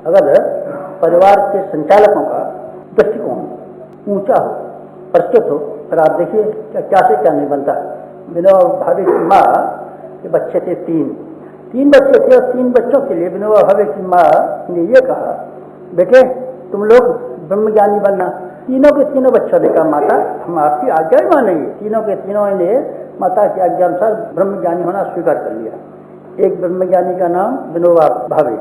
अगर परिवार के संचालकों का दृष्टिकोण ऊंचा हो, प्रस्तुत हो, फिर आप देखिए क्या से क्या नहीं बनता। विनोबा भावे की माँ के बच्चे थे तीन बच्चे थे, और 3 बच्चों के लिए विनोबा भावे की माँ ने ये कहा, बेटे तुम लोग ब्रह्मज्ञानी बनना। तीनों के तीनों बच्चों ने कहा, माता हम आपकी आज्ञा ही मानेंगे। तीनों के तीनों ने माता की आज्ञा अनुसार ब्रह्मज्ञानी होना स्वीकार कर लिया। एक ब्रह्मज्ञानी का नाम विनोबा भावे,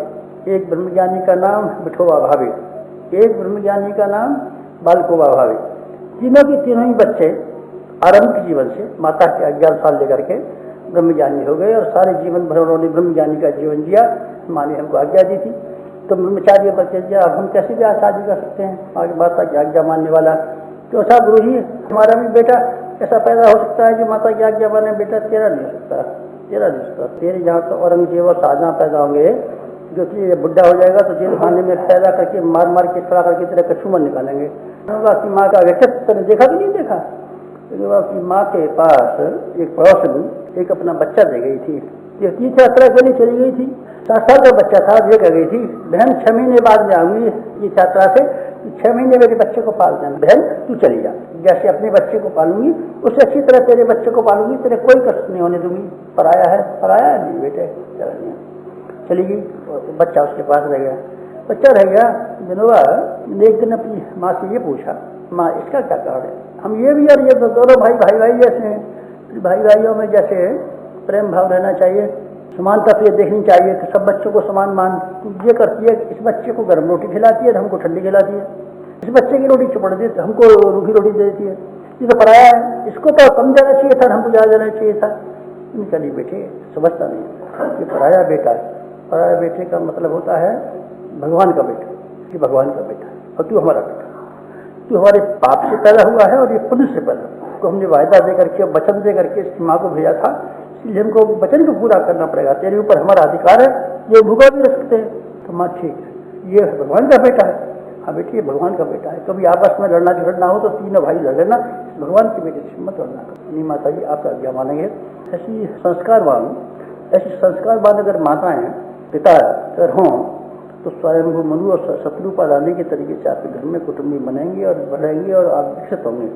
एक ब्रह्मज्ञानी का नाम विठोबा भावे, एक ब्रह्मज्ञानी का नाम बालकोबा भावे। तीनों के तीनों ही बच्चे आरंभिक जीवन से माता के 11 साल लेकर के ब्रह्मज्ञानी हो गए, और सारे जीवन भर उन्होंने ब्रह्मज्ञानी का जीवन जिया। माँ ने हमको आज्ञा दी थी, तो ब्रह्मचार्य बच्चे दिया। अब हम कैसे भी शादी कर सकते हैं आगे माता की आज्ञा मानने वाला? तो ऐसा गुरु ही हमारा भी बेटा ऐसा पैदा हो सकता है जो माता की आज्ञा माने? बेटा तेरा नहीं हो सकता, तेरा नहीं हो सकता। तेरे जहाँ तो औरंगजेब और शाहजहां पैदा होंगे, जो कि बुढ़ा हो जाएगा तो जेल खाने में पैदा करके मार मार के खड़ा करके तेरा कछुमन निकालेंगे। की माँ का व्यक्तित्व ने देखा कि नहीं देखा? की माँ के पास एक पड़ोसन एक अपना बच्चा दे गई थी। ये तीर्थ यात्रा के लिए चली गई थी, 7 साल का बच्चा था। ये कह गई थी, बहन 6 महीने बाद में आऊंगी तीर्थ यात्रा से, 6 महीने मेरे बच्चे को पाल देना। बहन तू चली जा, जैसे अपने बच्चे को पालूंगी उससे अच्छी तरह तेरे बच्चे को पालूंगी, तेरे कोई कष्ट नहीं होने दूंगी। पराया है नहीं बेटे, चला नहीं। चली गई, बच्चा उसके पास रह गया। बच्चा रह गया। विनोबा ने एक दिन अपनी माँ से ये पूछा, माँ इसका क्या कारण है? हम ये भी और ये दोनों भाई जैसे हैं, भाई भाइयों में जैसे प्रेम भाव रहना चाहिए, समानता तो ये देखनी चाहिए कि सब बच्चों को समान मान। तू ये करती है, इस बच्चे को गर्म रोटी खिलाती है तो हमको ठंडी खिलाती है, इस बच्चे की रोटी चुपड़ देती है हमको रूखी रोटी दे देती है। ये तो पराया है, इसको तो कम देना चाहिए था, हमको ज़्यादा देना चाहिए था। चलिए बेटे समझता नहीं, ये पराया बेटा है। पराया बेटे का मतलब होता है भगवान का बेटा, कि भगवान का बेटा है और तू हमारा बेटा। तू हमारे पाप से पैदा हुआ है और ये पुण्य से पैदा हुआ। तो हमने वायदा दे करके, वचन दे करके इसकी माँ को भेजा था, इसलिए हमको वचन को पूरा करना पड़ेगा। तेरे ऊपर हमारा अधिकार है, ये भूखा भी रख सकते हैं। तो माँ ठीक है, ये भगवान का बेटा है। हाँ बेटी ये भगवान का बेटा है, कभी आपस में लड़ना झगड़ना हो तो तीनों भाई लड़ लेना, भगवान के बेटे से मत लड़ना। नहीं माता जी आपका आज्ञा मानेंगे। ऐसी संस्कारवान अगर माताएं पिता अगर हों तो स्वयंभू मनु और शत्रुपा रानी के तरीके से आपके घर में कुटुंबी बनेंगे और बढ़ेंगे और आप विकसित होंगे।